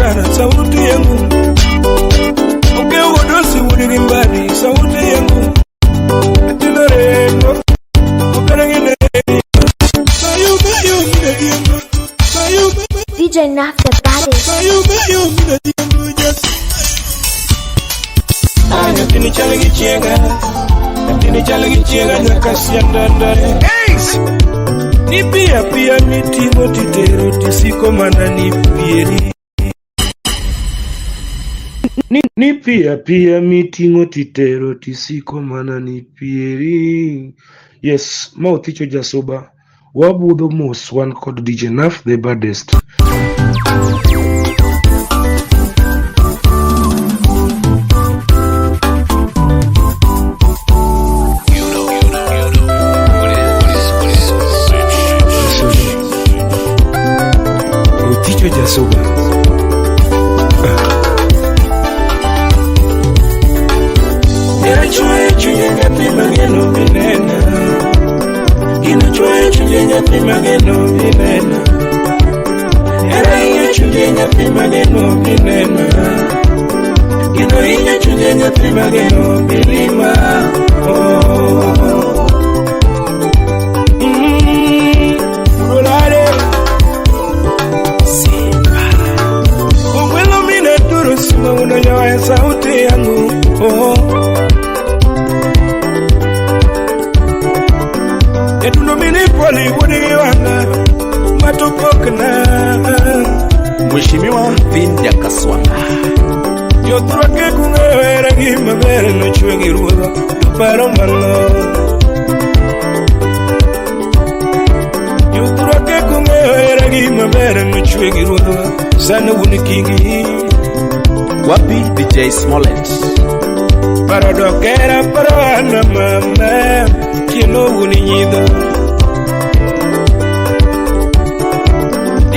matana sauti yangu udosi uligimbari sauti yangu atinareno ukarangene DJ Naf the baddest. Natini chalagi chiega nakasiandandare ni pia mitimo titero tisiko mana ni pieri ni pia mitingo titero tisiko mana ni pieri. Yes, mauthicho jasoba wabudho mos wan kod DJ Naf the baddest. Mauthicho jasoba mageno binena ino chwe chunye mageno binena era iyo chunye mageno binena ino iyo chunye mageno bilima ulare simba ungwelo mine duru sima unanyoa sauti yangu Etunomini poli wuniwana matupokna Mheshimiwa Vindia Kaswanga Yotrake kungewera gimabere no chwegi ruwa tuparo mano Yotrake kungewera gimabere no chwegi ruwa sana wunikingi Wapi DJ Smollett Paradokera parana mama Kino wuni nyido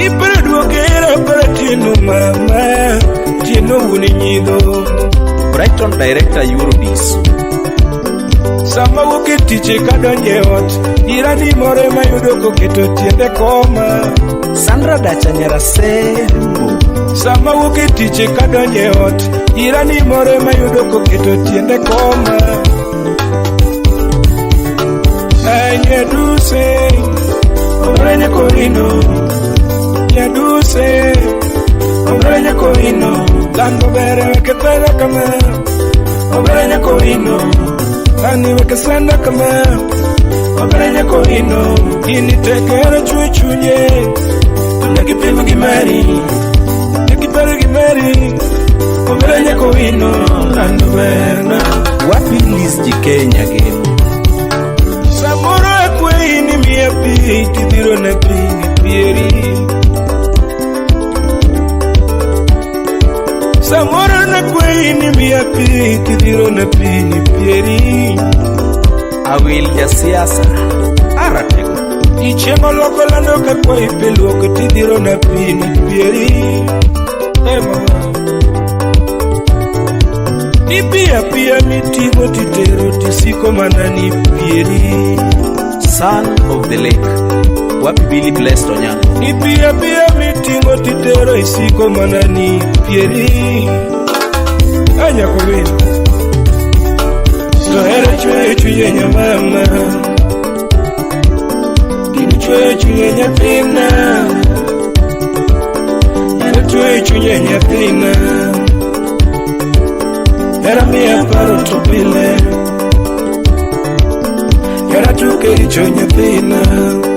Iparadokera paratino mama Kino wuni nyido Brighton Director Eurodis Sama wukitiche kadonye ot Irani more mayudoko keto tiende koma Sandra Dachanyara Sembo Sama wukitiche kadonye ot Irani more mayudoko keto tiende koma Nyaduse Omrenya korino Nyaduse Omrenya korino Lango bere weke pera kama Omrenya korino Lani weke sanda kama Omrenya korino Ini tekera chue chunye Nakipima gimari Nakipara gimari Omrenya korino Lango bere Wapi Liz J.K. Nyageno Samoro ekwe ini miya piti diro na pini pieri Samoro na kwe ini miya piti diro na pini pieri Awil ya siasa Aratego Ichengo loko lando kakwa ipeluoko tidiro na pini pieri Ni pia mitimo titero tisiko manani pieri Son of the Lake Wapi Billy Blessed Onyango Ni pia mitimo titero isiko manani pieri Anya kowini Tohera chwe chwe nyamama Kini chwe chwe nyapina Chwe chwe nyapina Era mia paro topile Era tuke ichonye pina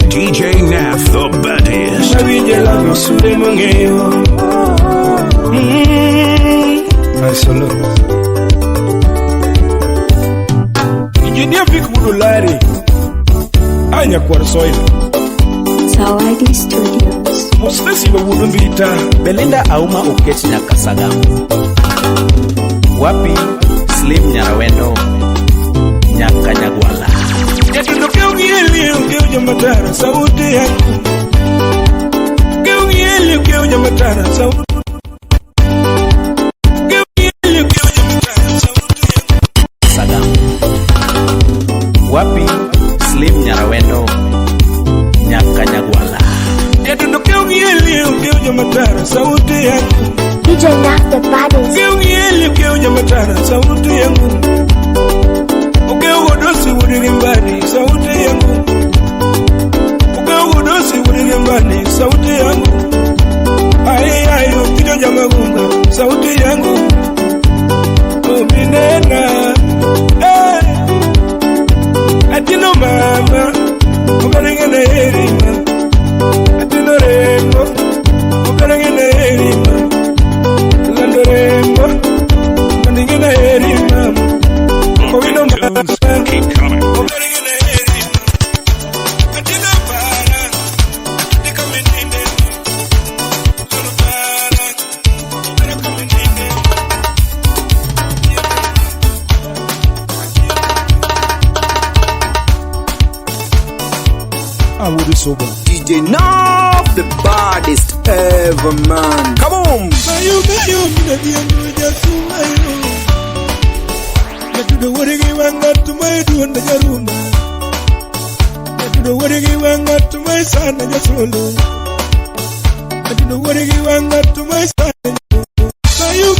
DJ Naf the baddest Nabije lango sure mongeyo Asolo Engineer Vic Budulari Anya Kwarsoil Zawadi Studios Mostesi wa Budumbita Belinda Auma Uketi na Kasagamu Wapi Slim Nyarawendo Nyakanyagwala Yatundo Keugi matara sauti yangu Keugi matara sauti Sagamu Wapi Slim Nyarawendo Nyakanyagwala Yatundo Keugi matara sauti yangu DJ Naf the baddest. Ugeu nyamatana sauti yangu. Ugeu godosi wudirimbani sauti yangu. Ugeu godosi wudirimbani sauti yangu. Ayo kido jamagunga sauti yangu. Minena Atino mama Okarangena erima Atino rembo Okarangena erima Lando rembo Okarangena erima Owino mama Keep coming. Okarangena erima Atino para Atika menine Atino para Atika menine Awuri soba DJ Naf the baddest ever, man. Come on. Mayo mina diyangu jasumayo Natudo warigi wanga tumay duwanda jaruma Natudo warigi wanga tumay sana jasolo Natudo warigi wanga tumay sana jasolo Mayo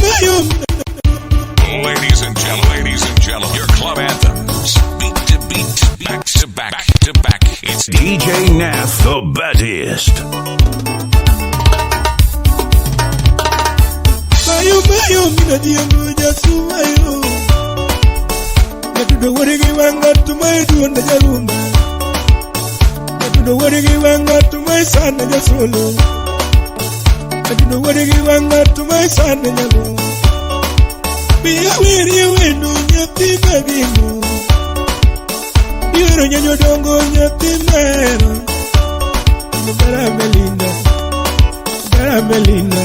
Ladies and gentlemen, your club anthems. Beat to beat, back to back to back. It's DJ Naf, the baddest. Mayo mina diyangu jasumayo Natudo warigi wanga tumay duwanda jaruma Natudo warigi wanga tumay sana jasolo Natudo warigi wanga tumay sana jasolo Biya wiri wenu nyati magino Yero nyanyo dongo nyati mero Bara Melinda Bara Melinda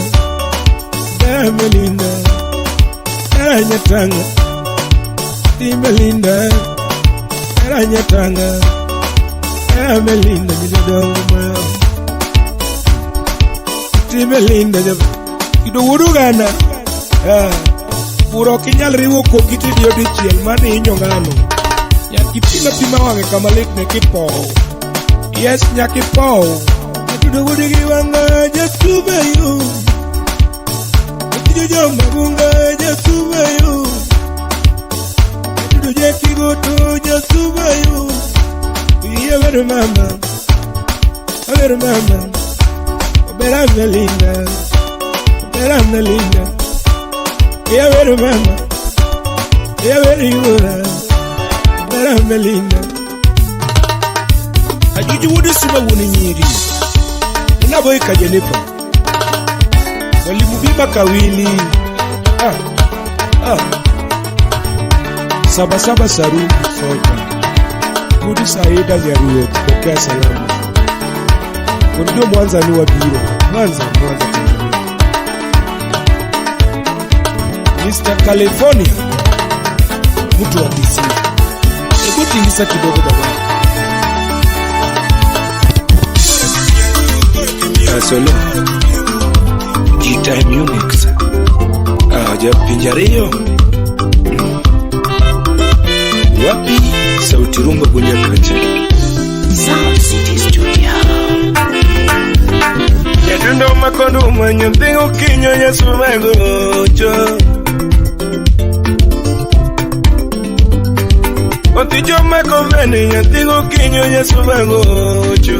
Bara Melinda Bara nyatanga Ti Melinda Bara nyatanga Bara Melinda nyanyo dongo mero Ti Melinda Kido wurugana Puro kinyal riwo kokiti dio di chiel mani inyo ngano Nyaki pima wange kamalik ne kipo Yes nyaki po Natudo wudigi wanga jasube yu Natudo jom magunga jasube yu Natudo jeki goto jasube yu Iya veru mama Veru mama Obera Melinda Obera Melinda Yeah, very mama. Yeah, very good. Bara Melinda. Ajuju wudu suma wuni nyiri. Unabo ikajenipa. Walimubima kawili. Saba saru soka. Kudu saida jaruo. Pokea salamu. Kundio Mwanza ni wabiro. Mwanza. Mr. California mtu wa DC. Hebu tingisa kidogo baba. Solo G-Time Unix Aja pinjario Wapi sauti rumba kunyakacha Sound City Studio Yadundo makondo mwenye mbingu kinyo yesu mengocho Otijo makomeni yantigo kinyo yesu mengocho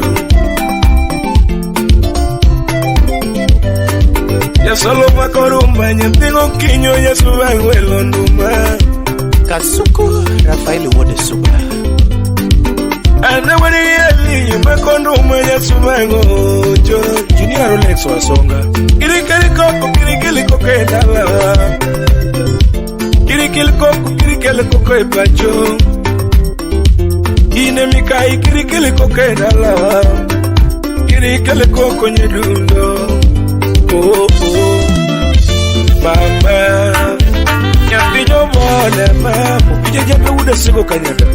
Ya solo makorumba yantigo kinyo yesu mengocho nduma Kasuku Rafael Wode Suba. Anda wani yeli yumekondo yesu mengocho Junior Rolex wasonga Kirikili koko edala Kirikili koko ebacho Ine mikai kirikili koko edala Kirikili koko nyedundo Mama Nyapinyo mone mama Pije jepe ude sigo kanyada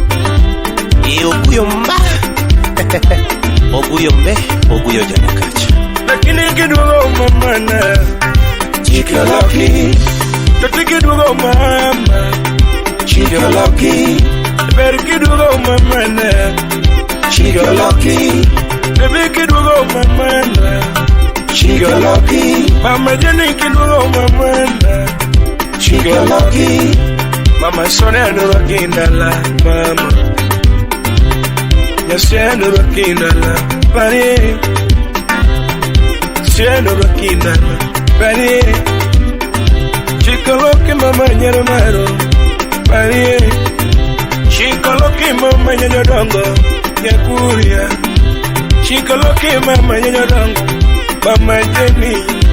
Oguyo mba Oguyo janakacha Lakini kidugo mamana Chika lucky Tati kidugo mama Chika lucky Beri kidugo mamana Chika lucky Baby kidugo mamana Chika lucky Mama Jenny Kinulo Mama Chigalogi Mama Sonia Nuragindala Mama Yasia Nuragindala Pari Sia Nuragindala Pari Chigalogi Mama Nyaramaro Pari Chigalogi Mama Nyaradongo Nyakuria Chigalogi Mama Nyaradongo Mama Jenny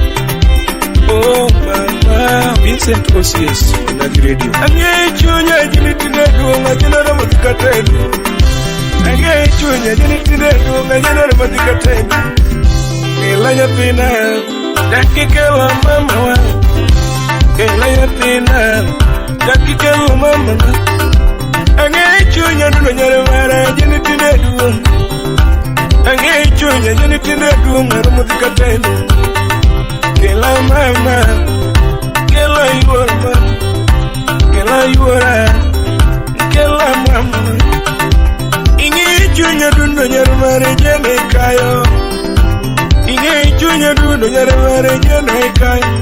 Oh mama Vincent Osias na radio Ange chunya jini tinedu ngajina na matikatenu Ange chunya jini tinedu ngajina na matikatenu Kelanya pina Dakikela mama wa Kelanya pina Dakikela mama Ange chunya nuna nyare mara jini tinedu Ange chunya jini tinedu ngajina na matikatenu Kela mama, kela yuara, kela yuara, kela mama. Inge junya dundo nyarumare jene kayo. Inge junya dundo nyarumare jene kayo.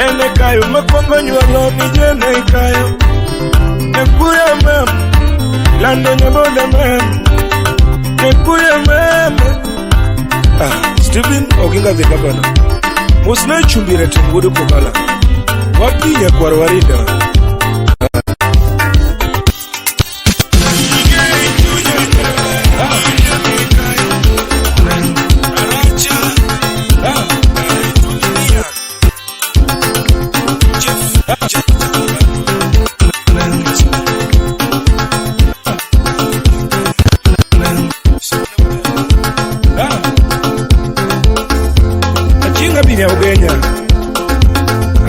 Ene kayo makongo nyualo mi jene kayo. Nekuya mama, lando nyaboda mama. Nekuya mama. Stephen Oginga the governor. Musna chumbira tungudu kubala. Wapi ya kwa warida.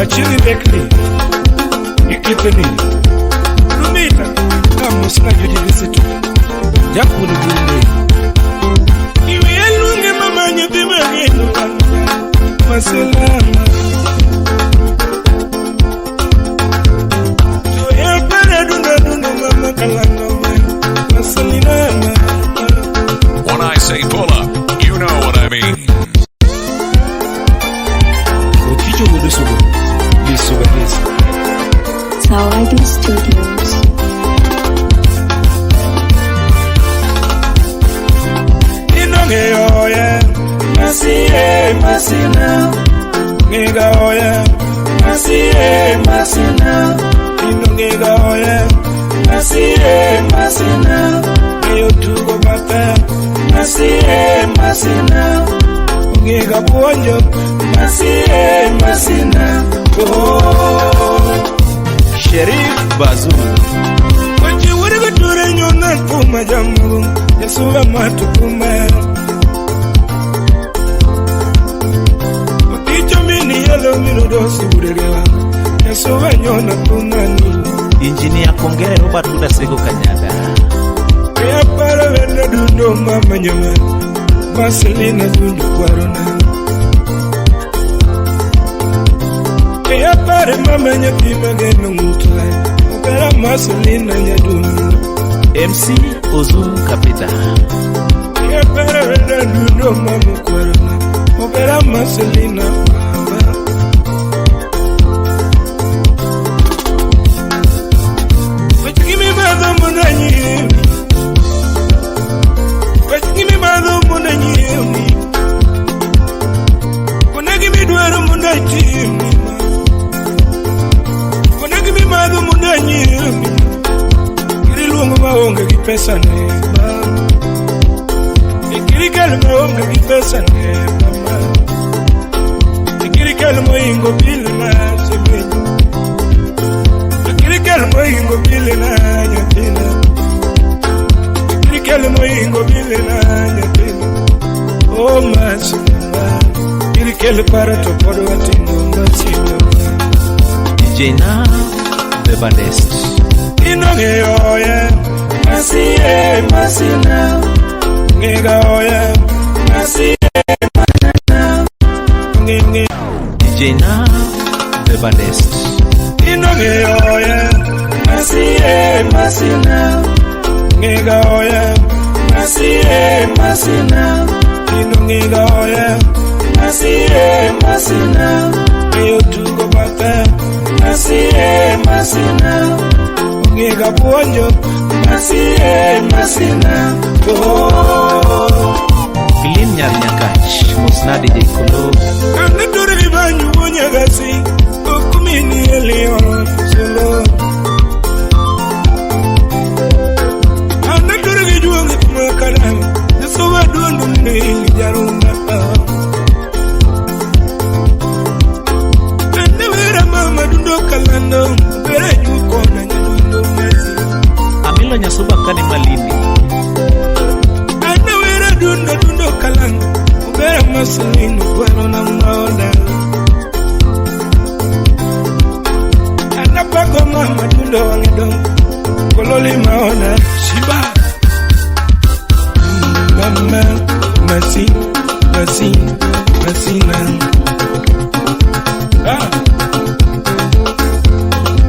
Achili Bekli, Ikipeni, Rumita, Musna Judicitu, Jakuni Bune. Iwe lunge mama nyutima genu, Maselama. Joya para dunda mama kalanga, Maselama. When I say pull up, you know what I mean. Sawadee Studios. Inonge oya, masiye masina. Ngiga oya, masiye masina. Inonge oya, masiye masina. Ngiyotugo bata, masiye masina. Ngiga buonjo, masiye masina. Oh. Sherif Bazoum Wachi wurigo ture nyona kuma jamu Yasuwa matu kuma Wakicho mini yelo minudosi uregewa Yasuwa nyona kuma ni Engineer Kongere Robert Udasego Kanyada Kaya para wenda dundo mama nyama Marcelina dundo kwarona Kaya pare mama nyapima geno mutwa Opera Marcelina nyadumi MC Ozum Kapita Kaya pare wenda dundo mama kwarona Opera Marcelina mama Wachikimi madho muna nyimi Wachikimi madho muna nyimi Kunagimi duwaru muna chimi Madu mundanyi Kiri luongo maonge gi pesa ne mama Kiri kelo maonge gi pesa ne mama Kiri kelo moingo bili na sebenyo Kiri kelo moingo bili na nyatina Kiri kelo moingo bili na nyatina Oh masina Kiri kelo para topodo watingo masina DJ Na the baddest. Inonge oya, masiye masina. Ngiga oya, masiye masina. DJ Na the baddest. Inonge oya, masiye masina. Ngiga oya, masiye masina. Inonge oya, Masie masina Yo tuko bata Masie masina Ongega puonjo Masie masina Filin nyar nyakach Musna DJ Kolo Anadura vibanyu Bonyagasi Okumini Elion Solo Anadura vijuangi Kumakaram Nesuwa duandu Mnili Jarunga Anadura mama Dundo kalando Bera jukona Nyadundo mezi Amilo Nyasuba kani Malindi Anadura Dundo kalando Bera masulinu Kwano na mnaoda Anapako mama Dundo wangedong Kololi maona Shiba Mama Masina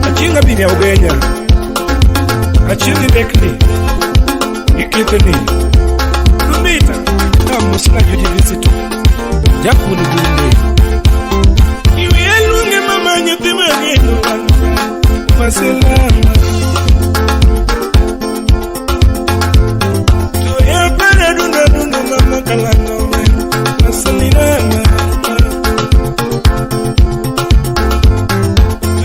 Achinga bini ya ugenya Achingi dekni Ikitini Lumita Na musina judi visitu Jakuni bunde Iwe elunge mama nyetima genu Maselama Tuya para dunda mama kalano Maselama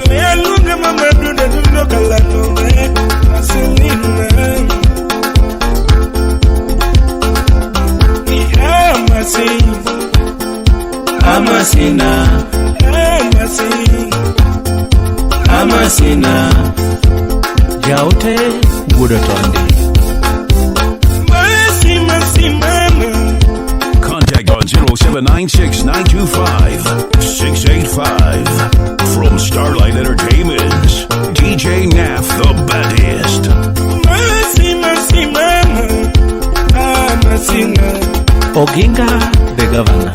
Tuya elunge mama dunda kalano Maselama Amasina Jaute Gudo Tondi Contact on 0796-925-685. From Starlight Entertainment, DJ Nath the baddest. Oginga the governor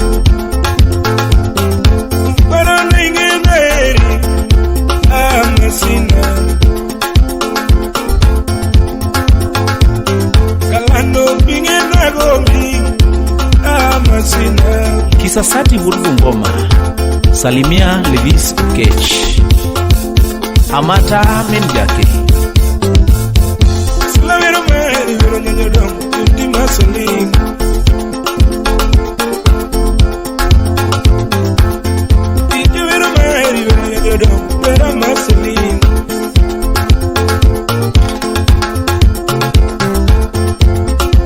Kisasati Vurgu Ngoma Salimia Levis Ukech Amata Menjake Slavero Mary Nyodom Masolin Tivero Mary Nyodom Masolin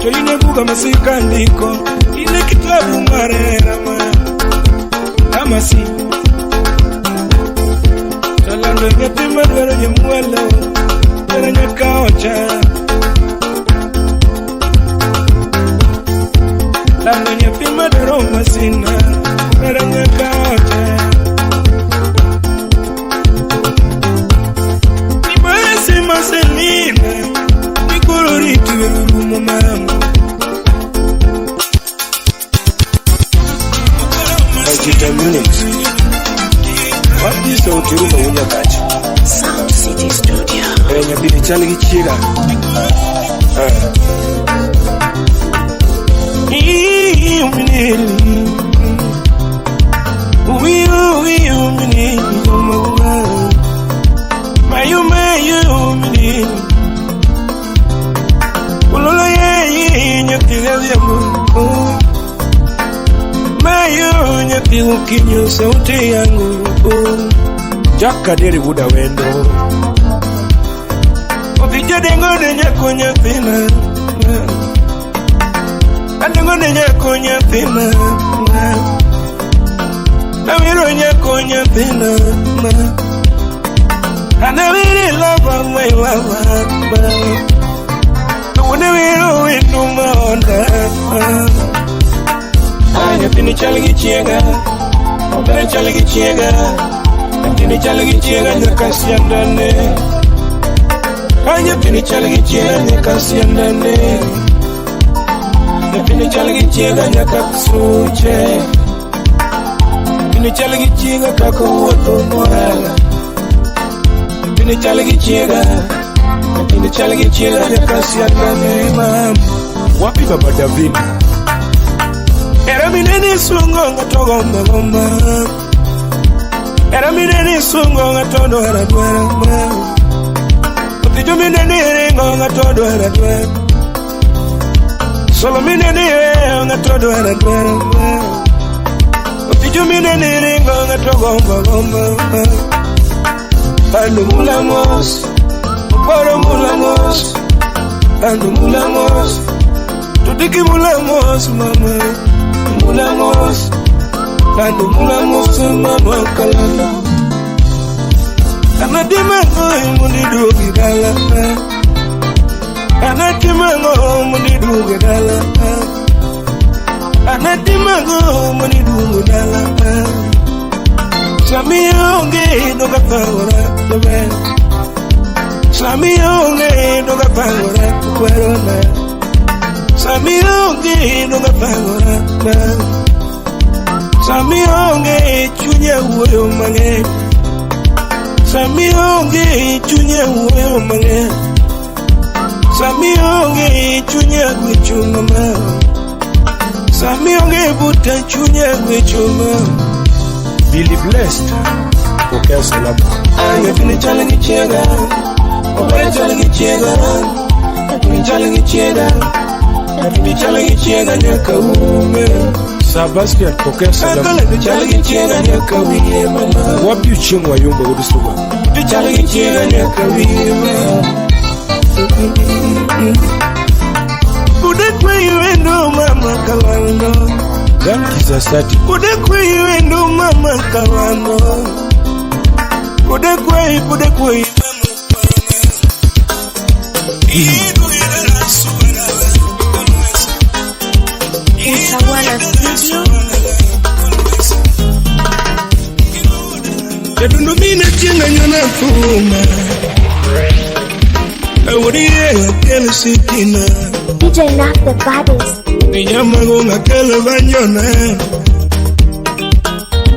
Choline buga masikandiko ile kitabu marera ma Amasi Talando nyatima dwaro nyemwelo Dwaro nyakaocha Talando nyatima dwaro masina Dwaro nyakaocha Nibasi maselina Nikuroriti werurumo mama What is so true when you catch? Sound City Studio. And you be telling Chira. Ukinyo sauti yangu Jaka deri buda wendo Opija dengone nyako nyathina Adengone nyako nyathina Awiro nyako nyathina Anawiri lava mwe wawa Unawiro windu maonda Nyapini chalgi chiega Obere chalgi chiega Nyapini chalgi chiega Nyakasi andane Nyapini chalgi chiega Nyakasi andane Nyapini chalgi chiega Nyakaksuche Nyapini chalgi chiega Kako uoto mwala Nyapini chalgi chiega Nyapini chalgi chiega Nyakasi andane Wapi baba Davina Era mineni sungo ngatogomba gomba. Era mineni sungo ngatodo era dwera. Otijo mineni ringo ngatodo era dwera. Solo mineni ngatodo era dwera. Otijo mineni ringo ngatogomba gomba. Ando mulamos, poro mulamos, ando mulamos. Tudiki mulamos mama, mulamos, ando mulamos mama kalala. Anadima ngoi munidu gidala, anadima ngoi munidu gidala, anadima ngoi munidu gidala. Samiyonge doga pangora dobe, samiyonge doga pangora kwerona. Samiyonge doga pangora na, samiyonge chunya uyo mange, samiyonge chunya uyo mange, samiyonge chunya gwichuma, samiyonge buta chunya gwichuma. Billy Blessed, okay, salam. I'm feeling challenging chega, I'm challenging chega, I'm challenging chega, I'm challenging chega nyakaume. Sebastian, okay, salam. I'm challenging chega nyakaume, mama. What you chingwa yunga udisuba? I'm challenging chega nyakaume. Kudekwe yuendo mama kalando. Kisasati kudekwe endo mama kawano kudekwe mama Utawala Studio. Yadunumina chenga nyona kuma Awuriye akele sikina DJ Naf the baddest. Niyamagonga kele banyona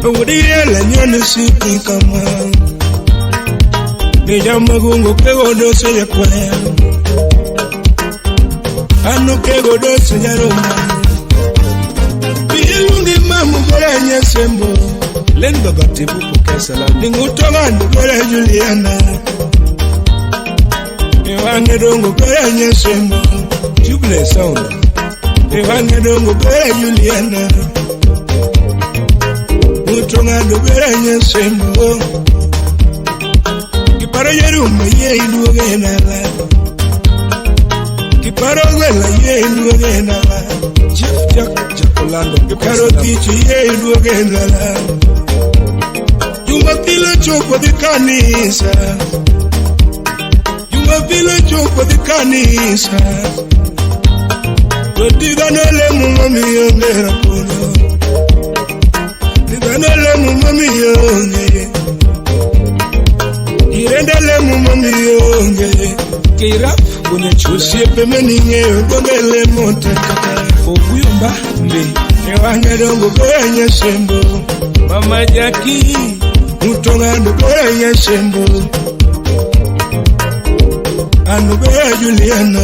Awuriye la nyona sikikama Niyamagongo kego dose ya kwaya Ano kego dose ya roma Biyelungi mamu kore nye sembo Lendo batibu kukesala Ningutonga nukore Juliana Ewange dongo kore nye sembo Juble sound Ewange dongo kore Juliana Ngutonga nukore nye sembo Kiparo yerume ye iluge nala Kiparo gwela ye iluge nala Kiparo tichi ye iluge nala Jumapili choko di kanisa Jumapili choko di kanisa Diganele mumami yongera kono Diganele mumami yongera Irendele mumami yongera Kirap kwenye chusiepe meninge Gomele monte kata Oguyumba mbe Ewange dongo kwenye sembo Mama Jackie Mutonga ndo kwenye sembo Ando kwenye Juliana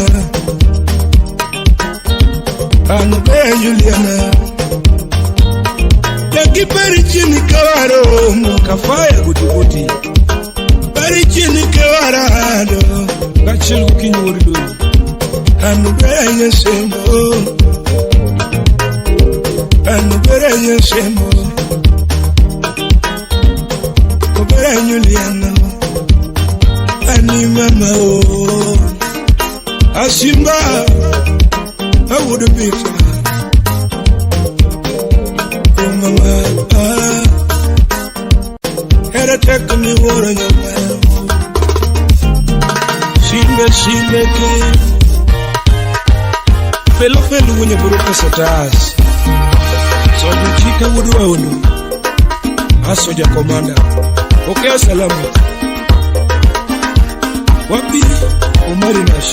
Ando kwenye Juliana Yaki pari chini kawaro Kafaya gutuguti Pari chini kawarado Gachilu kinyuridu Ando kwenye sembo Ando kwenye sembo Kwenye Juliana Ani mama oh Asimba I would be fine Oh mama Had a take on me water in your mouth Shimbe ke Felo when you put up a satas So you chica would round Asoja commander Okay salamu Wapi Umarinash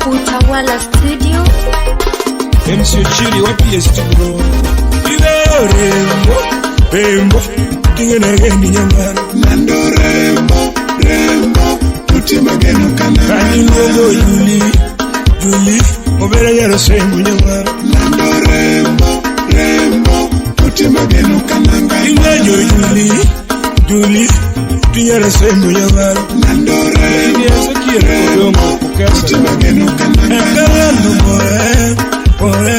Utawala Studio. MC Chili wapi estibro Ile rembo Tingena geni nyamara Lando rembo Tuti mageno kana Kani logo Juli Mobera yaro semu nyamara Lando rembo Tinyara semu yawar Landore Niasa kira kodongo kukasa Mageno kananga Kalando more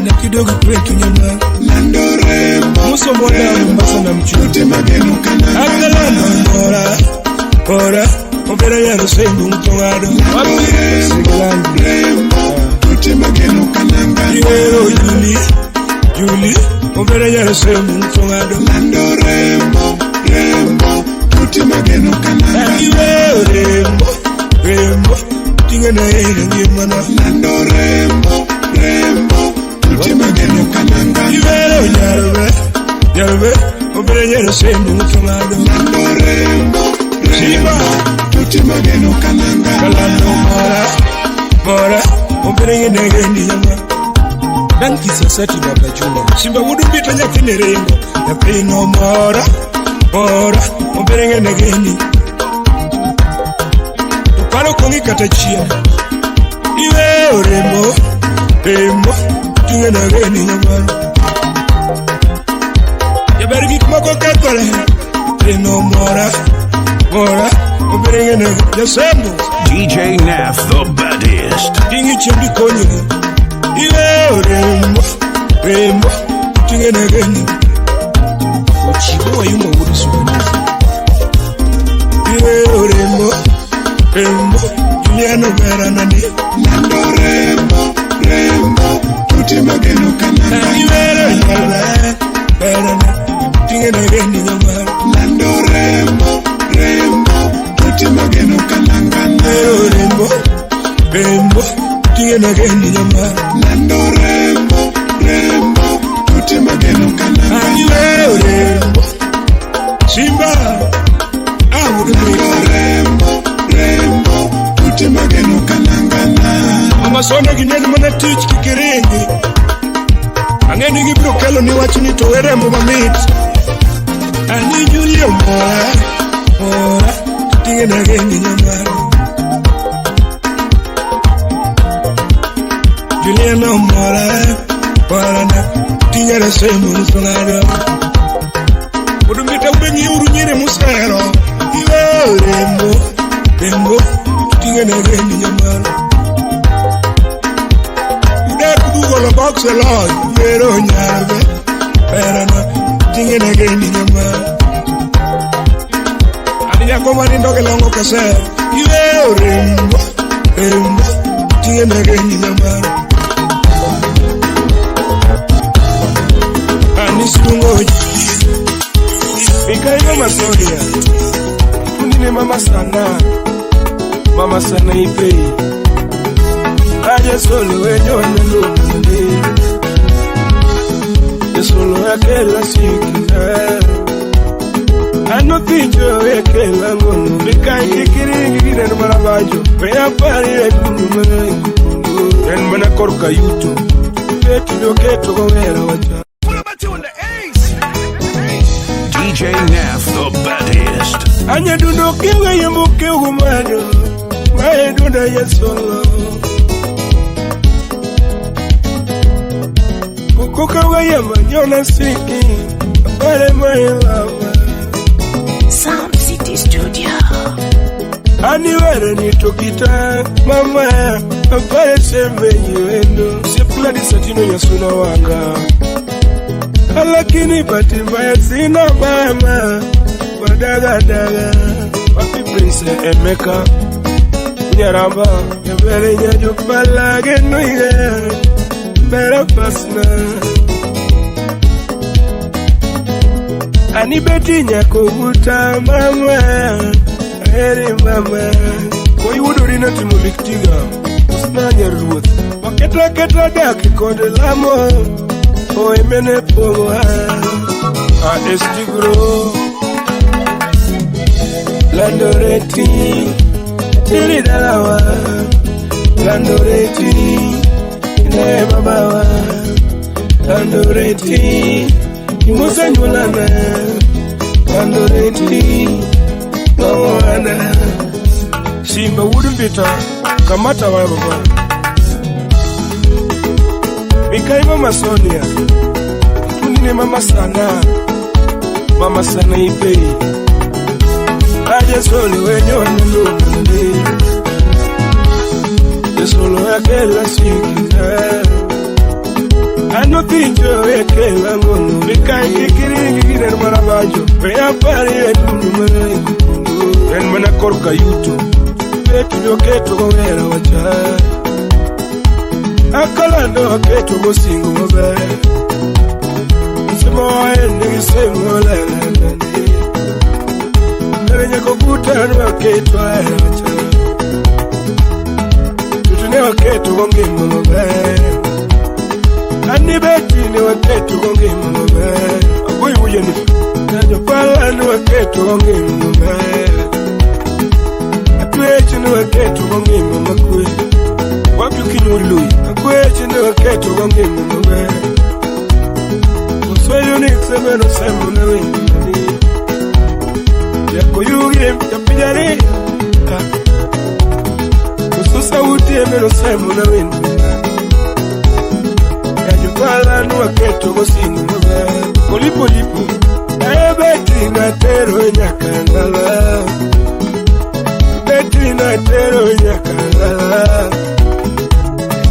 Na kidogo kwetu nyama Landore Muso mwada mbasa na mchuti Mageno kananga Kalando mora Mpera yaro semu mtongado Landore Tuti mageno kananga Iwero Yuli Mpera yaro semu mtongado Landore Tuti mageno kananga Iwero Rembo Tinga na ene ngimana Landore Tuti mageno kananga Iwero Yarwe Mpera yaro semu mtongado Landore Shiba Tuti mageno kananga Kalando mora Operenge negeni yama Danki sasati baba juma Simba wudu bita nyakine rengo Yapino mora Operenge negeni Tupalo kongi katachia Iwe rembo Tunge negeni yama Yabariki kumako kakole Pino mora Operenge negeni Yasembo DJ Nath, the baddest. Dingi chimbi konyo Iwe rembo Tinge negeni Uchibo wa yunga wudi suwani Iwe rembo Juliano vera nani Lando rembo Tuti mageno kananga Iwe vera Tinge negeni nyama Lando rembo Tuti mageno kananga Rembo Tinge negeni nyama Lando rembo Tuti mageno kananga Iwe rembo Simba Awu rembo Tuti mageno kananga Mama sona gineni mana teach kikiringi Angeni gibro kelo ni wachi ni towe rembo mamit Ani Julio mora Tinge negeni nyama Juliana mora Tinyara semu mtongado Udumita ubengi urunyere musero Iwe rembo Tinge negeni nyama Ude kudugo la boxe loj Pero nyarve Tinge negeni nyama Adinya koma nindoke longo kase Iwe rembo Tinge negeni nyama Nisungoji Mikaima Masonia Unine mama sana ipei Aja solo wenyo nalumane Solo ya kela sikina Ano pinjo ya kela ngono Mikai kikiringi gina numarabajo Wea pari ya kumumana En mana korka yuto Beti doketo gowera wacha DJ Nath, the baddest. Anya dundo kiwe yembuke umano Mae dunda ya solo Kukuka wa yama nyona siki Apare mae lava Sound City Studio. Ani ware ni tokita Mama Apare sembe yuendo Sepula di satino ya suna wanga Lakini pati mbaya sina mama Wadaga Wapi Prince Emeka Nyaramba Yabere nyajo palage nuige Bera pasna Ani beti nyako uta mama Heri mama Koi udurina timu liktiga Usna nyaruth Waketa daki kode lamo Oy mene pogo a estigro Landoreti Tiri dalawa Landoreti Ne babawa Landoreti Imusa nyulana Landoreti Mawana Simba wudumbita Kamata wa baba Mikaima Masonia Unine mama sana ipei ya solo wenyo nalumani ya solo aquella sikina ano pinjo ekela ngono mikai kikiringi marabajo pe apari etumumai en mana korka yuto betu yoketo gowera wacha akalando keto go singo mabe simo ende simo lelende nenya ko kutano keto era wacha tutune waketo go ngimo mabe ani beti ni waketo go ngimo mabe akoy wujeni nanya pala ni waketo go ngimo mabe atweche ni waketo go ngimo makwe wapi kinyului akweche ni waketo go ngimo mabe osweyo ni semeno semo na wini yako yugire ya pijari ususa uti emeno semo na wini ya jupala ni waketo go singo mabe polipo lipo ebeti na tero nyakangala beti na tero nyakangala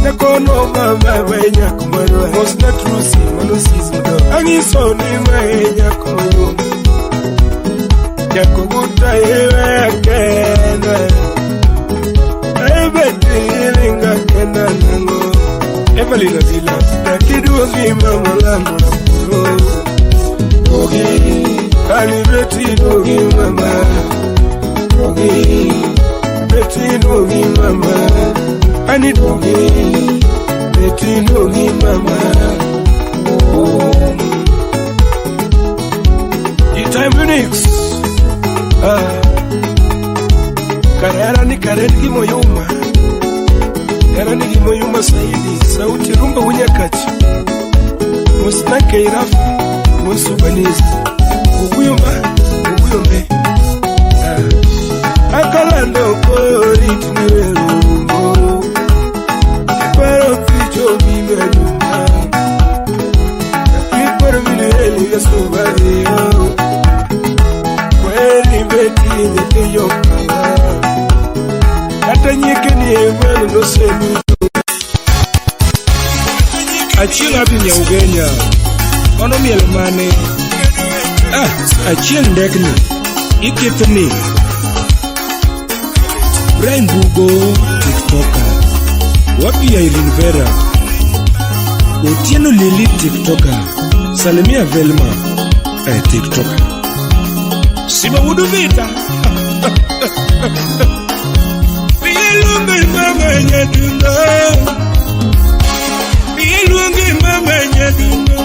nakono mama wenya kumano mosna trusi manosis do angiso ni wenya kumano yakuguta ewe kena ebeti linga kena nango Evelina Villa takidu ngima lango na puro ogi alibeti ogi mama ogi beti ogi mama ani ogi beti ogi mama time Unix karera ni karera kimoyuma era ni kimoyuma saidi sauti rumba unyakati musnake irafu musubanizi ubuyumba ubuyumbe akalando kori tinewelumbo kiparo picho mimeduma kiparo mineli yasubayo kweli beti nyekeyokala hata nyeke ni emelu no semi achieng abinya ugenya ono miel mane achieng ndekni ikithni Brian Bugo TikToker wapi ya Irene Vera Otieno Lili TikToker Salimia Velma TikToker Sima wudu vita Pielungi mama nyadundo Pielungi mama nyadundo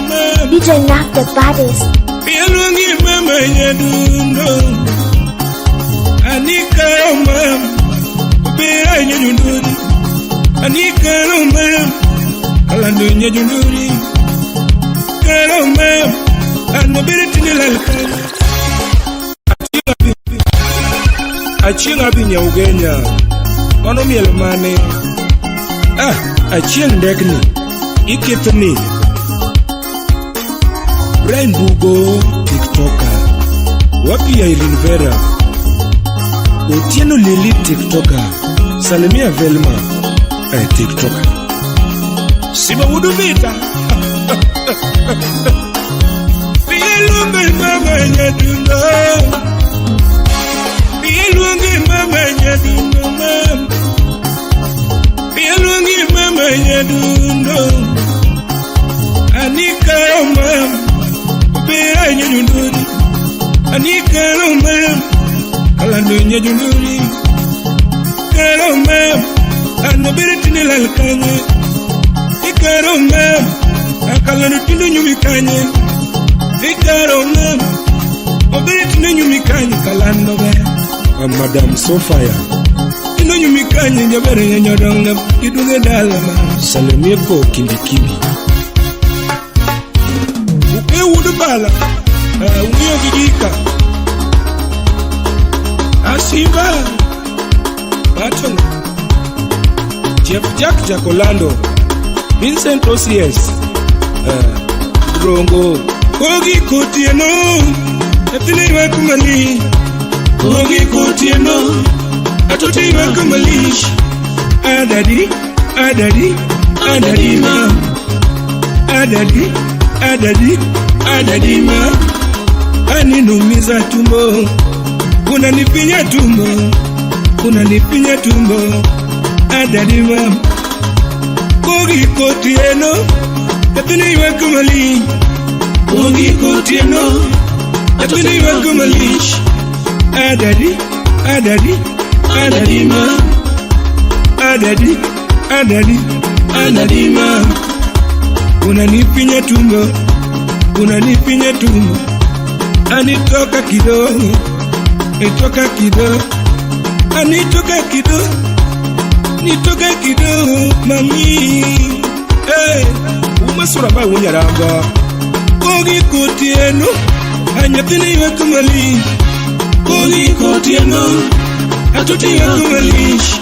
DJ Naf the baddest. Pielungi mama nyadundo Anika mama Bira nyadunduri Anika mama Alando nyadunduri Karo mama Anabiri tinilalkana Achieng abinya ugenya ono miel mane achieng ndekni ikithni Brian Bugo TikToker wapi ya Irene Vera Otieno Lili TikToker Salimia Velma TikToker Sima wudu vita Pielungi mama nyadundo Pielungi mama nyadundo mama Pielungi mama nyadundo Anika mama Bira nyadunduri Anika mama Alando nyadunduri Karo mama Anabiri tinilalkanye Ikaro mama Akalano tindu nyumikanye Ikaro mama Obiri tindu nyumikanye kalando be Madam Sofia Tindu nyumikanye njabere nyanyodonga Kidunge dalama Salamieko kimbikimbi Upe wudu bala Ungiyo gigika Asiba Baton Jeff Jack Jacolando Vincent OCS Rongo Kogi Kotieno Etile Wakumali Kogi kotieno atotiwa kamalish Adadi Adadi Adadi ma Adadi Adadi Adadi ma Aninumiza tumbo Unanipinya tumbo Unanipinya tumbo Adadi ma Kogi kotieno atotiwa kamalish Kogi kotieno atotiwa kamalish Adadi Adadi Adadi ma Adadi Adadi Adadi ma Unanipinya tumbo Unanipinya tumbo Anitoka kidogo Nitoka kidogo Anitoka kidogo Nitoka kidogo mami Umasura ba unyaramba Kogi kotieno Anyapine iwe kumali Kogi kotieno Atotiwa kumalish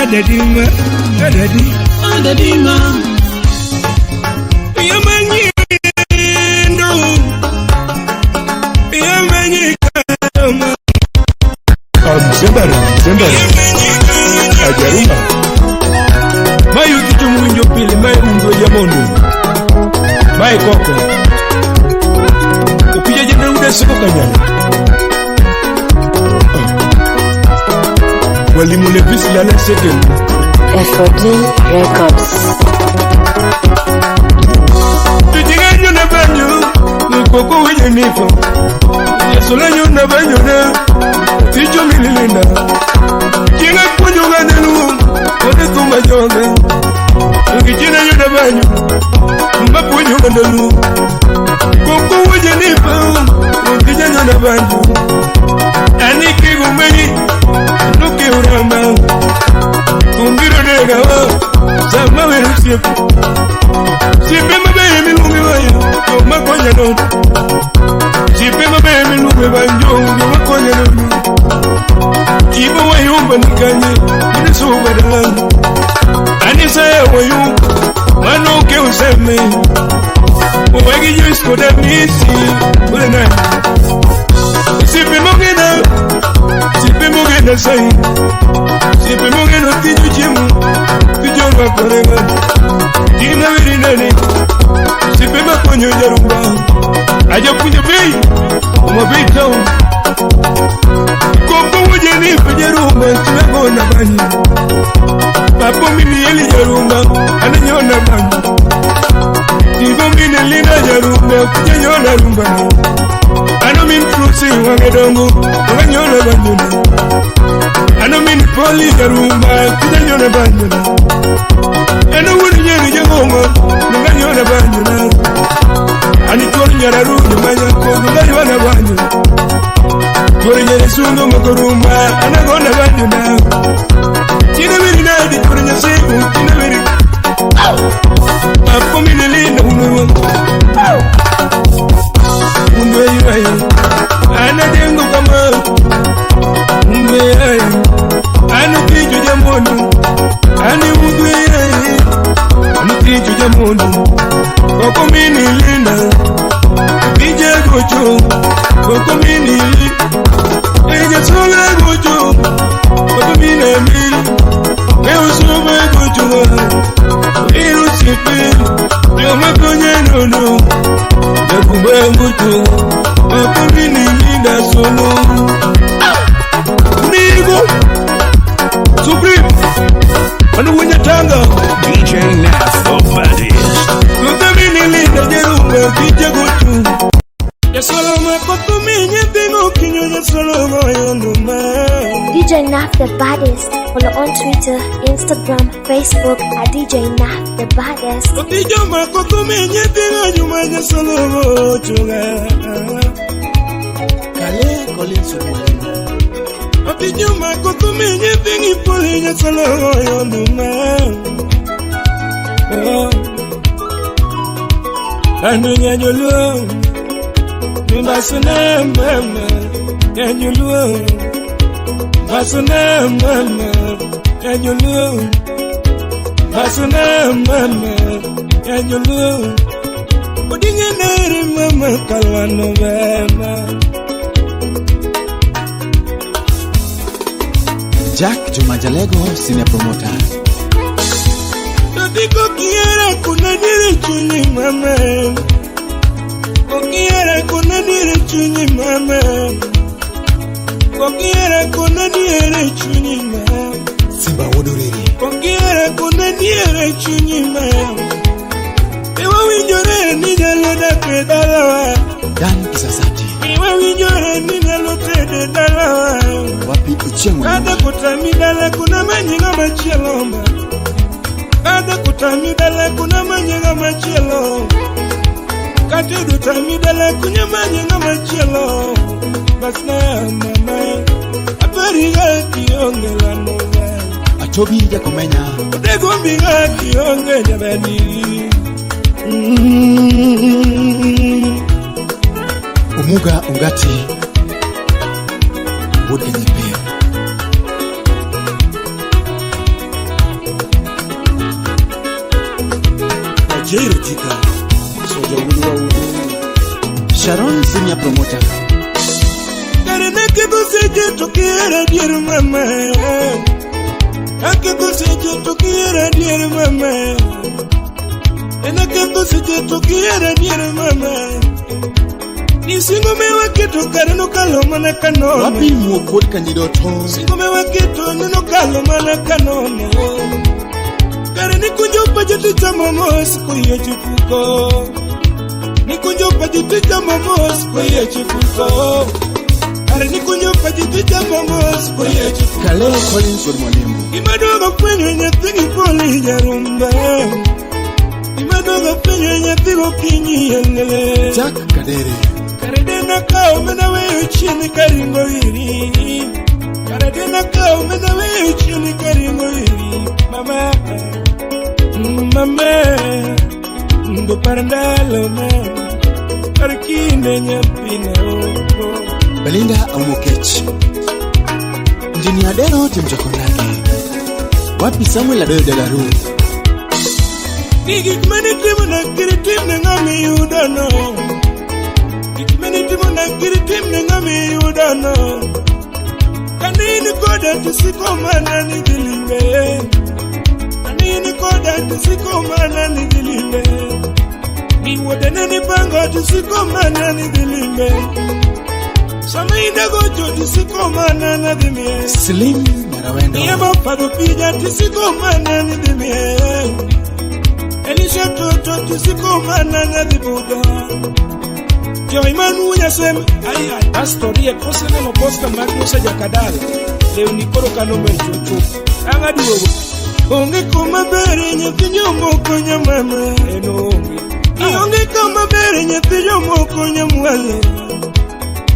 Adadi ma Adadi Adadi ma Yamanyendo Yamanyikama Sembari Ajaruma Mayu kitu mwinjo pili Mayu mndo jamondo Mayu koko Upija jenda ude soko kanyana Walimu levis lana second FOD Records. Tujiganyo na banyo Nkoko wenye nifa Yesolanyo na banyo na Ticho mililina Kinga kunyo ganelu Kone tumba jonga Tukijina yu na banyo Mbapu wenye ganelu Koko wenye nifa Tijanyo na banyo Aniki gumeyi Nuki urama Kumbiro nega wa Sama weru siepu Sipe mabe milumi waya Yoma konya noto Sipe mabe milumi banjo Yoma konya noto Kiba wayumba nikanye Minisuwa dalangu Anisaya wayumba Manoke useme Uwagi juisko da misi Wena Sipe mongena Sipe mongena sayi Sipe mongena tiju chimu Tijorwa korenga Tina viri nani Sipe makonyo jarumba Aja punja bei Uma bei tau Koko wuje nipe jarumba Tunakona banyi Papo mimi yeli jarumba Ananyona banyi Tigo mine lina jarumba Kujanyona rumba Ano min frusi wangedongo Wanganyona banyi Ano min poli jarumba Kujanyona banyi Ano wuri nyeri jagongo Wanganyona banyi Ani tori nyararu Nyumanya kogu Wanganyona banyi Tori nyeri sungo makorumba Anagona banyi China viri nadi Tori nyasiku China viri Apo minelina unuwa Unwe yuwayo Ana dengo kama Unwe yuwayo Ana tijo jamono Ani unwe yuwayo Ana tijo jamono Koko minelina Pija gojo Koko minelina Eja sola gojo Koko minelina Eo sobe gojo Iru sipi Yoma konye nono Nakube mbuto Wakumini nida solo Nigo Supreme Anu wenye tanga DJ Nath, the baddest. Kukamini lida jerumba Kija gutu Ya solo makopumi Nyepingo kinyo ya solo moyonduma DJ Nath the baddest. Follow on Twitter, Instagram, Facebook at DJ Nath the baddest. Opijo makopumi Nyepingo nyuma ya solo mochunga Kale kolinsu Opijo makopumi Nyepingi poli ya solo moyonduma Anu nyanyulu Mbasune mama Nyanyulu Mbasune mama Nyanyulu Mbasune mama Nyanyulu Udinge nere mama Kalwano bema Jack Jumajalego senior promoter. Digo quiera kuna dire chuni mama. Quiera kuna dire chuni mama. Quiera kuna dire chuni mama. Simba Woduriri. Quiera kuna dire chuni mama. Ewa winjore ni jaloda pedala. Dan Kisasati. Ewa winjore ni jaloda pedala. Wapi Uchengu. Kada kutamidala kuna manyinga machelomba. Kada kutamidala kuna manyinga machelo. Kati dutamidala kuna manyinga machelo. Basna mama apariga kiongela nova. Atobi Jakomenya. Degombiga kiongela bani. Umuga Ungati. Wodenyepe. Jero tika. Soja wudu. Sharon senior promoter. Karena kebuseje tokiera dear mama. Kebuseje tokiera dear mama. Ena kebuseje tokiera dear mama. Nisingo mewa kitu kareno kaloma na kanono. Wapi Mwokodi Kanyidoto. Singo mewa kitu nino kaloma na kanono. Kareni kunjopa jeti chama mos kuye chifuko. Ni kunjopa jeti chama mos kuye chifuko. Kareni kunjopa jeti chama mos kuye chifuko. Kale Collins Mwalimu. Imadogo kwenye nyatigi poli jarumba. Imadogo kwenye nyatigo kinyi yengele. Jack Kadere. Karadena kao menawe uchini karingo hiri. Karadena kao menawe uchini karingo hiri. Mama Mama ndo parandalo na Parkine nyapina Belinda Omokech. Engineer Dero Timchakondaki. Wapi Samuel Adoyo Delaru. Gigimani timu na kiri timu na ngami yudano. Gigimani timu na kiri timu na ngami yudano. Kanini koda tusiko mana nigilimbe. Kanini koda tusiko mana nigilimbe. Ni wadene ni bango tusiko mana nigilimbe. Samaida gojo tusiko mana nadimie. Slim Marawendo. Yema pado pija tusiko mana nadimie. Elisha toto tusiko mana nadibuda. Joy manu yasem ay pastori e kosene no posta magno sa jakadala. Leo ni koro kanombe chocho. Anga duogo. Onge kuma bere nyepinyo moko nyamama eno onge. Onge kama bere nyepinyo moko nyamwale.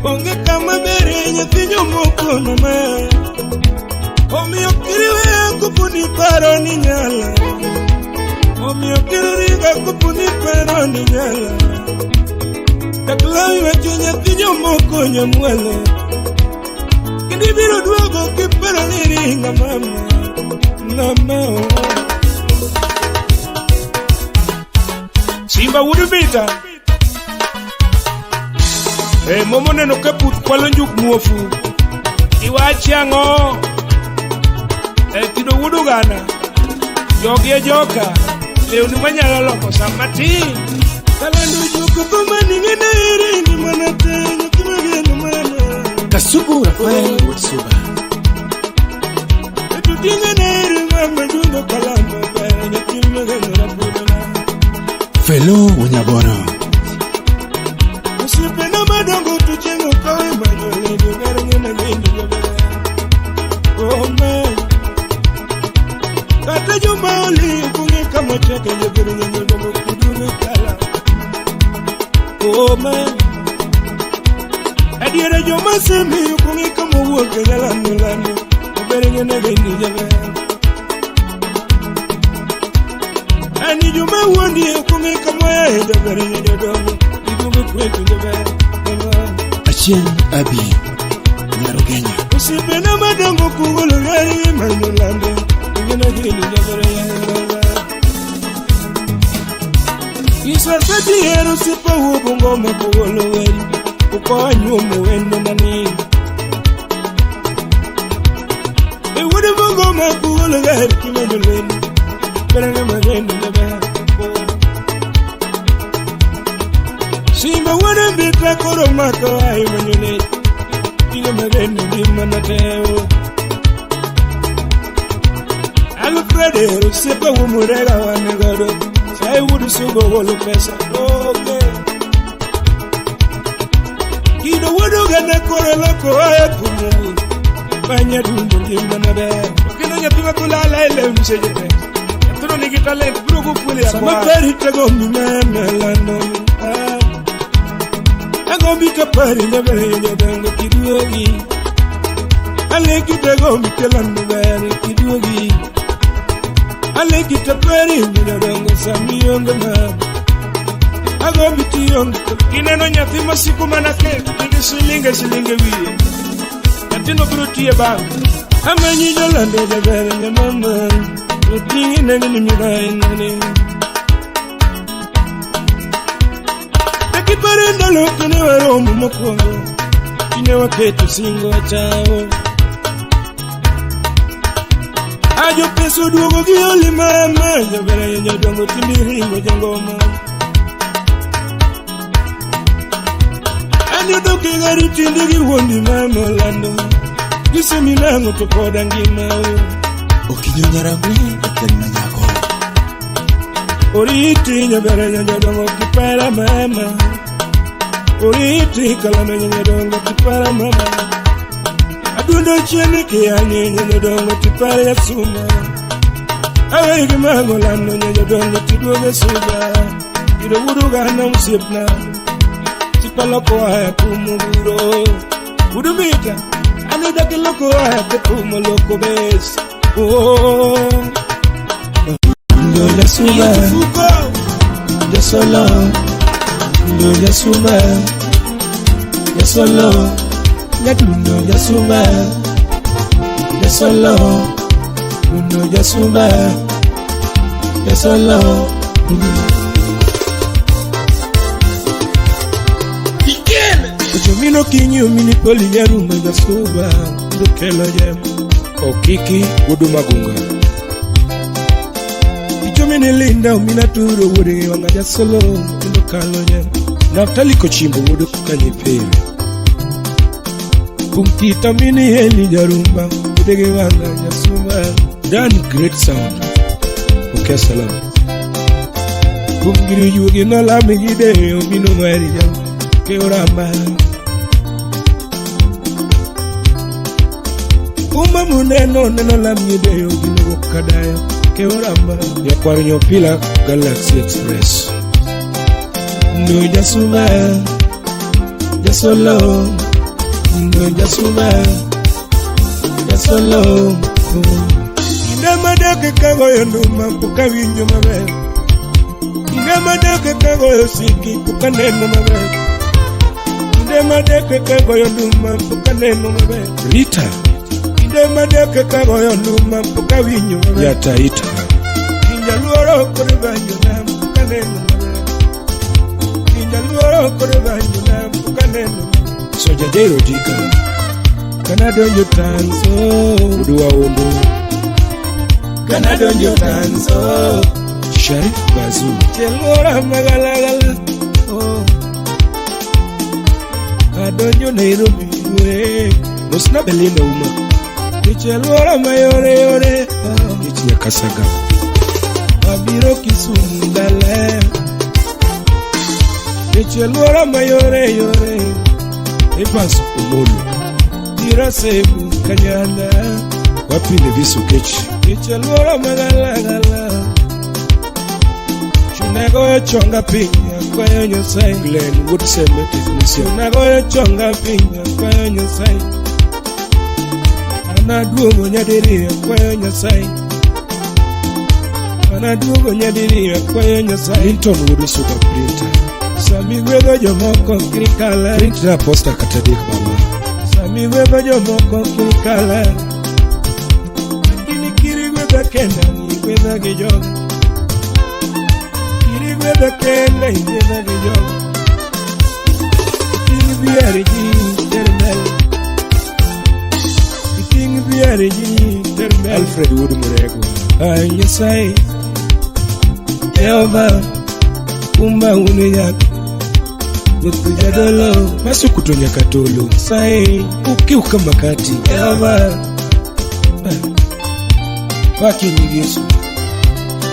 Onge kama bere nyepinyo moko mama. Omi okiriwe kupuni paro ni nyala. Omi okiriwe kupuni paro ni nyala. Kaklawi wecho nyepinyo moko nyamwale. Kindi biro duogo kipero ni ringa mama. Mama Simba wudubita Momo neno kaput kwalo njuk muofu Iwachi ango Tido wudugana Jogi e joka Leo ni manyala loko samati Kalandu juku kumani ngena iringi manate Nyukimagenu mana Kasugu Rafael Wotsuba. Fellow Wanyaboro. Usipenda madongo tuchengo kawe majole dugarenge na ngendi jobera. Oh man. Kata juma oli kunge kama chake jobera nyodomo kudune kala. Oh man. Adiera joma semi kunge kama uoke jalano lano. Berenge na ngendi jobera. Ani juma wondi kunge kama ya jobera nyodomo. Achien Abi Nyarugenya. Usipena madongo kungolo gari manolande ngena hili jabara ya Isasati hero sipa ubongo mkungolo gari Uko anyumu wende nani Ewu Simba wana bita koro mako ai manyone Ige magene di manateo Alfredo sepa umurega wanegodo Sai wudu sugo wolo pesa okay Kido wudu gana kore loko ay pumu Banya dungu di manade Kino nyapima kulala ile mseje pesa Tuno nikitale brugu kuli ya kwa Sama peri tego mimeme lano Agobi kapari nyabere nyadango kiduogi Aleki tego mitelando bere kiduogi Aleki tapari nyadango samiyonga man Agobi tiyonga Kineno nyathima siku manake Nige silinge wiye Natino bruti eba Ama nyijo lande jabere nyamama Rutingi nene nimirai nane Parenda loka ne waromo mokwongo Kine waketo singo chao Ajo peso duogo gi oli mama Jabere nyadongo timiringo jangoma Anyo doke gari tindi gi wondi mama lando Gise milango to koda ngima Okinyo nyarangwe Okinyo nyako Oriti nyabere nyadongo kipara mama Oriti kalame nyadongo kipara mama Adundo chene kiyanye nyadongo kipara ya suma Awe gimango lano nyadongo tiduoge suga Ida wudu gana musipna Tipaloko haya kumuguro Wudu mita Anida kiloko haya kupumo loko bes Ndo ya suma Ya solo Ndo ya suma Ya solo Ndo ya suma Ya solo Ndo ya suma Ya solo Ujumino kinyo mini poli nyaruma ya suba Ndo kelo jem Okiki Udu magunga Ujumini linda umina turo Ude wanga ya solo Ndo kelo jem Naftali kochimbo Udu kukanyipere Kumkita mini heli jarumba Ude wanga ya suba Done great sound Okay salam Kumgiri yugi no lami gide Umino mweri jam Keuramba Uma muneno neno la mnyideo Gino wakadayo Keuramba Ya kwari nyopila Galaxy Express Ndo jasuma Jasolo Ndo jasuma Jasolo Inde madake kago yonduma Puka winyo mabe Inde madake kago yosiki Puka neno mabe Inde madake kago yonduma Puka neno mabe Rita Inde madake kago yonduma Puka winyo mabe Yata ita Inja luoro kore banyo na Puka neno mabe Inja luoro kore banyo na Puka neno mabe Soja jairo jika Kanadonjo tanzo Udua undu Kanadonjo tanzo Sharif Bazu Chelora magalagala Adonjo Nairobi we Nosna Belinda uma Chelora mayore yore Ichi ya Kasaga Abiro Kisumu dale Chelora mayore yore Evans Omolo Tira Sebu Kanyanda Wapile Visu Kechi Chelora magalagala Chunago chonga pinya Kwa yonyo sai Glenn Woodseme technician Chunago chonga pinya Kwa yonyo sai Anaduogo nyadiria Kwa yonyo sai Anaduogo nyadiria Kwa yonyo sai Linton Wood Super Printer Sami Gwego Jomoko Kirikala Printer poster katadik mama Sami Gwego Jomoko Kirikala Kini kiri gwega kenda Ni gwega gijoga Kiri gwega kenda Ni gwega gijoga Kini biari ji Termel Kini biari ji Termel Alfred Wood Murego Anyesai Yehova Kumba uniyak Gutu jadolo masuku tonya katolo sai ukiuka makati eva Waki nyigisu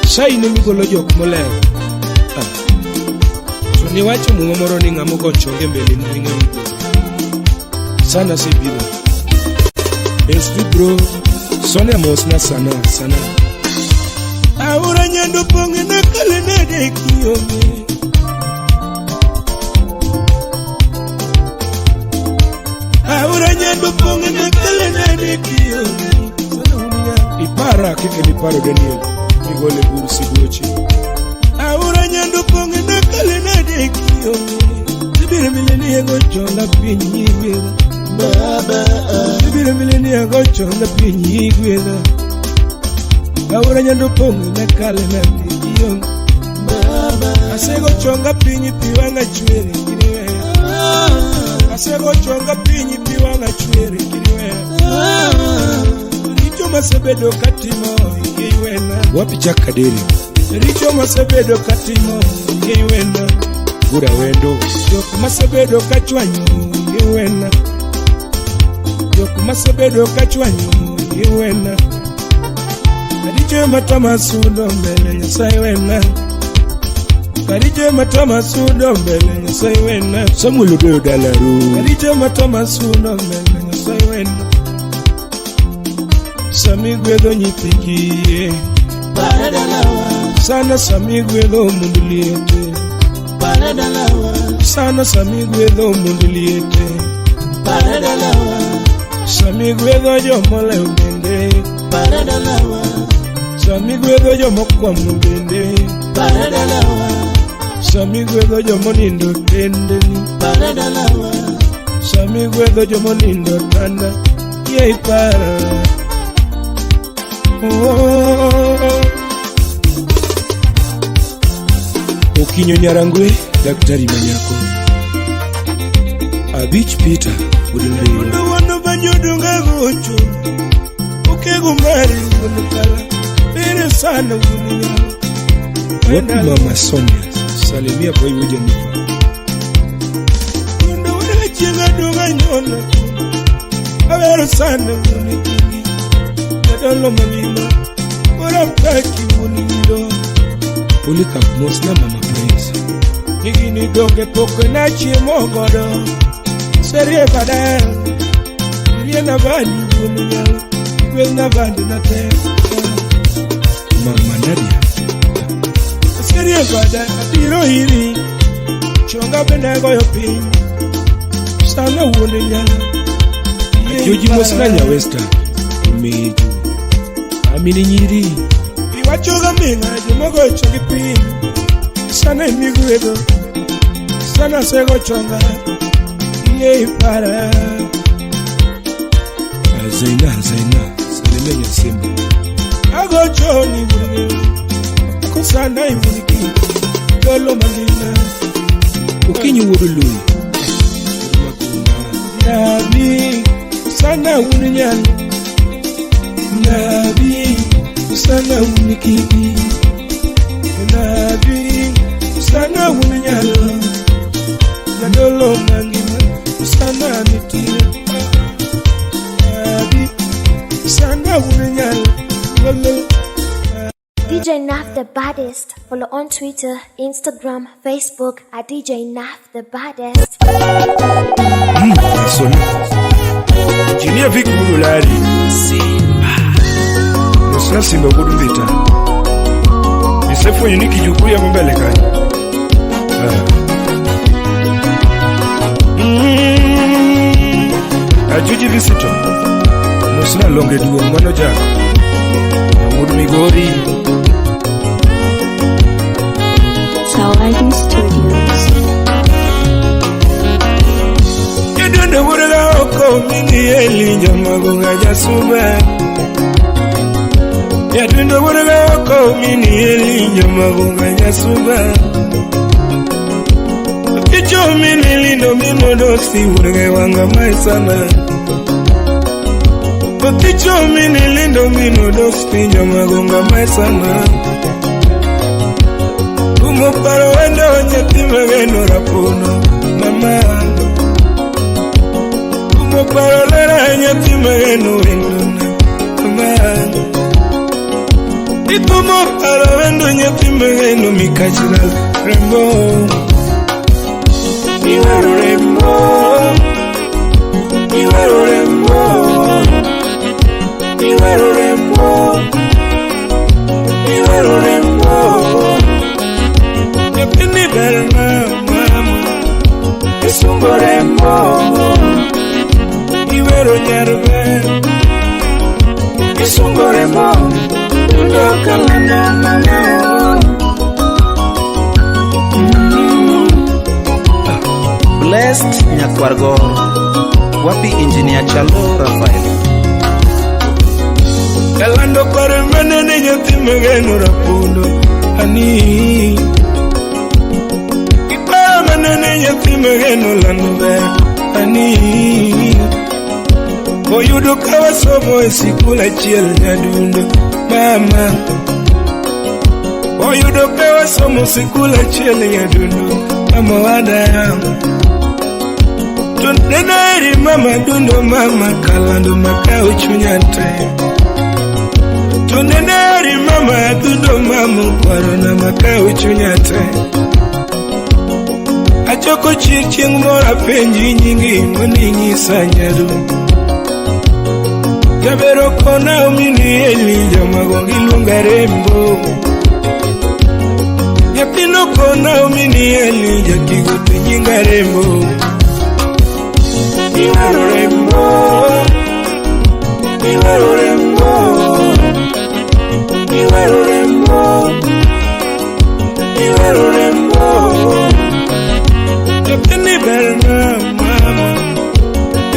sai ne migolo jok moleo So ni wacho muma moro ni ngamo gonchonge mbele ni ngamo Sana si bibo Esvi bro Sonia mosna sana Ahora nyando ponge na kale na dekiyome Ahora nyando ponge na kale na dekiyome Ipara kike liparo Daniel Migole buru sigochi Ahora nyando ponge na kale na dekiyome Sibire mileni ego chonga pinyi gweza Baba Sibire mileni ego chonga pinyi gweza Ahora nyando ponge na kale na dekiyome Baba Asego chonga pinyi piwanga chwere kiriwe Asego chonga pinyi piwanga chwere kiriwe Richo masebedo katimo iwena Wapi chakadiri Richo masebedo katimo iwena Gura wendo Joko masebedo kachwanyo iwena Joko masebedo kachwanyo iwena Richo matama sudo mbele nyasa iwena Richo matama sudo mbele nyasa iwena Samuelu deo dalaru Richo matama sudo mbele nyasa iwena Samigwedo nyipingie Paradalawa Sana samigwedo munduliete Paradalawa Sana samigwedo munduliete Paradalawa Samigwedo jomole ubende Paradalawa Samigwedo jomokwa mbende Paradalawa Samigwedo jomonindo tendeni Paradalawa Samigwedo jomonindo tanda Yei para Okinyo Nyarangwe, Daktari Manyako Abich Peter, Udunde Wano banyodo ngagocho Okego mari unukala Bere sana ununyala Wapi Mama Sonia, Salimia boy uje nipa Wanda wana chenga donga nyona Awero sana ununyala Nadolo mamino Ora mtaki ununyalo Ulika mosna Mama Prince Nigini doge poko na chiemo godo Serie bada Ilie na bani ununyalo Igwe na bani na te Mama Nadia Serie bada Atiro hiri Chonga benda goyo pin Sana ununyalo Joji mosna nya Western Meju Amini nyiri Iwachoga minga Jumogo chogi pin Sana imigwedo Sana sego chonga Yei para Zaina Salimenya Simba Ago choni wuri Ako sana imuriki Dolo magina Ukinyu wurului Nabi Sana uninyani Nabi Sana unikiki Nabi Sana uninyalo Nadolo mangina Sana mitire Nabi Sana uninyalo DJ Naf the Baddest. Follow on Twitter, Instagram, Facebook at DJ Naf the Baddest. Engineer Vic Mululari Musla Simba Gudu Vita Misefo Uniki Juku ya mbele kanya Ajuji Visitor Musla Longe Duo Mwano Jack Mudu Migori Sawaji Studios. Yedonde wurga oko mini eli Nyamagunga jasuba Yedonde wurga oko mini eli Nyamagunga jasuba Kicho mini lindo mimodosi wurga wanga maisana Kicho mini lindo mimodosi Nyamagunga maisana Umo paro wendo nyati mageno rapono kachral rembo Iwero rembo Iwero rembo Iwero rembo Iwero rembo Nepini berna mama Isungo rembo Iwero nyarwe Isungo rembo Ndokalana mama Blessed Nyakwargor. Wapi Engineer Chalo Rafael. Kalando kore manene nyathi mageno rapundo ani Ipara manene nyathi mageno lando ber ani Oyudo kawa somo e sikul achiel nyadundo mama Oyudo kawa somo sikul achiel nyadundo mama wada Tundenari mama dundo mama kalando makao chunyate Tundenari mama dundo mama kwarona makao chunyate Achoko chieng mora penji nyingi moninyisa nyadu Jabero kona umini elija magongi lunga rembo Yapino kona umini elija kigutu nyinga rembo Iwero rembo Iwero rembo Iwero rembo Iwero rembo Yapini berna mama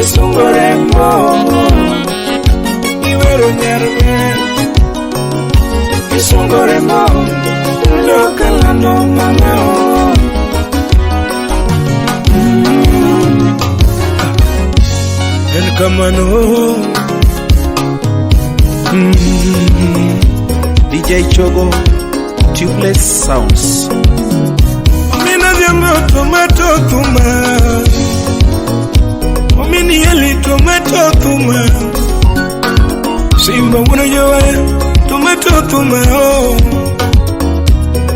Isungo rembo Iwero nyarwe Isungo rembo Ndokalano mama El Kamano DJ Chogo, Tubeless Sounds. Omina diambo tomato tuma Omini eli tomato tuma Simba wuna jowa tomato tuma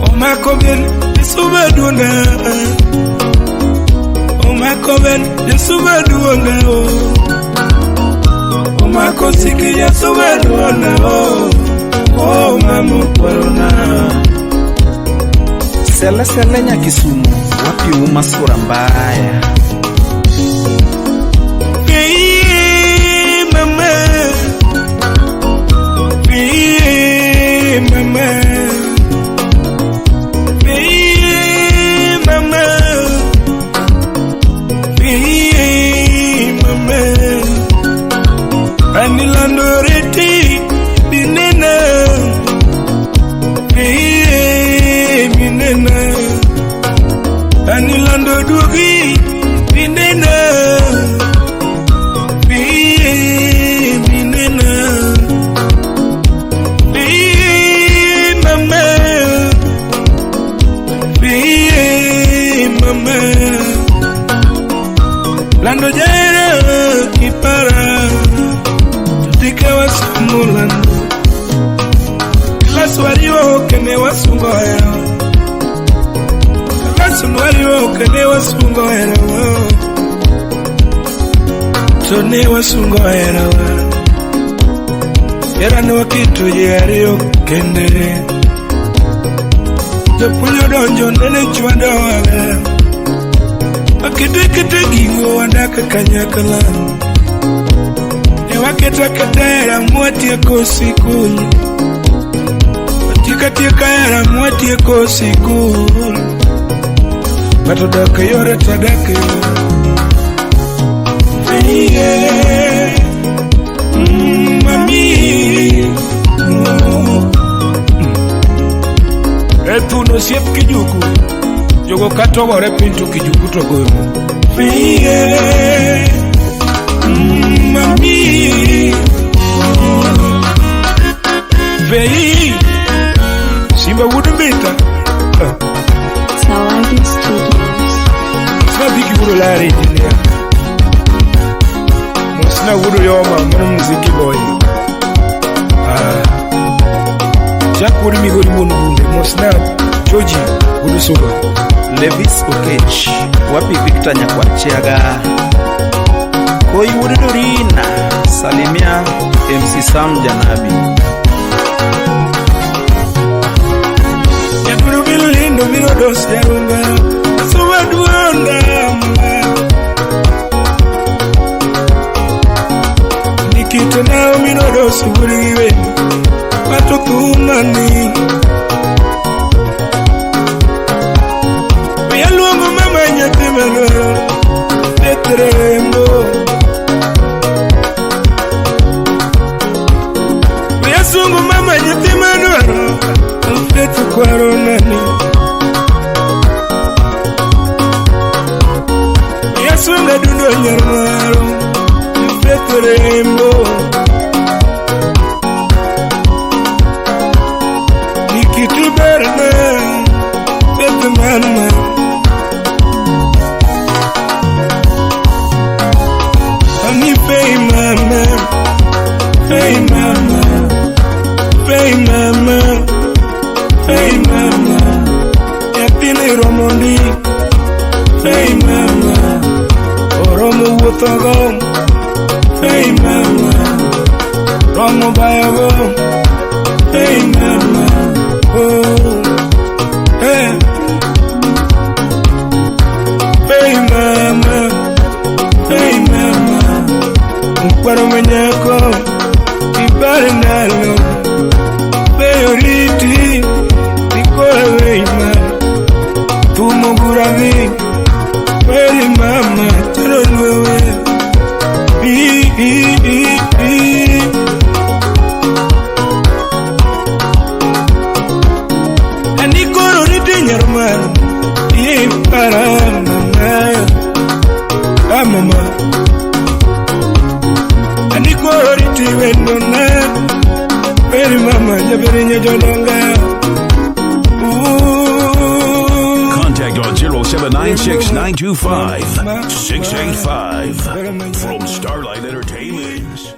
Omako ben Yesuba duona Omako ben Yesuba duona Omako siki Yesuba duona Oh mamu korona Sele sele Nyakisumu, wapi umasura mbaya. Hey mama Hey mama Hey mama Hey mama Anilando reti binena binena Anilando dugi binena binena mama mama Lando jera ipara Tikawa samulando Laswariwo kene wasungoera Laswariwo kene wasungoera Tone wasungoera Era no kitu yariyo kende Japunyo donjo nene chwado wale Akite gingo wadaka kanyakala Ewaketa kadera mwatie kosikulu Tika era mwatie kosikulu Matodaka yore tadaka yore Mami Etu no siep kijuku Jogo kato ware pinto kijuku to goyo Mami Vei Simba wudu beta Sawadi Studios. Sabiki wudu lari jinia Mosna wudu yoma mwana muziki boy Jack wudu migori munu bunde Mosna Joji Udusuga, Levis Okech, wapi Victor Nyakwachiaga, Koi Wudorina, Salimia MC Sam Janabi. Yakuru Bilindo Mirodos Yarunga, Suwaduanda, Nikita now Mirodos Uriwe, Patokumani. Etrembo Yasungu mama nyetimanwaro Alfetu kwaro nani Yasunga dundo nyarwaro Alfetu rembo Nikitu berna Alfetu mama Hey mama, hey mama, hey mama, hey mama, Yapini Romondi, hey mama, Oromo Wotago, hey mama, Romo Bayago, hey mama, oh, hey, hey mama, hey mama. Para menyako ibare nalo beoriti nikoweima tumoguravi weli mama taronwewe anikoro riti nyarmano para mama Nikoriti wendona Very mama jabiri nyajolonga Contact on 0796-925-685 from Starlight Entertainment.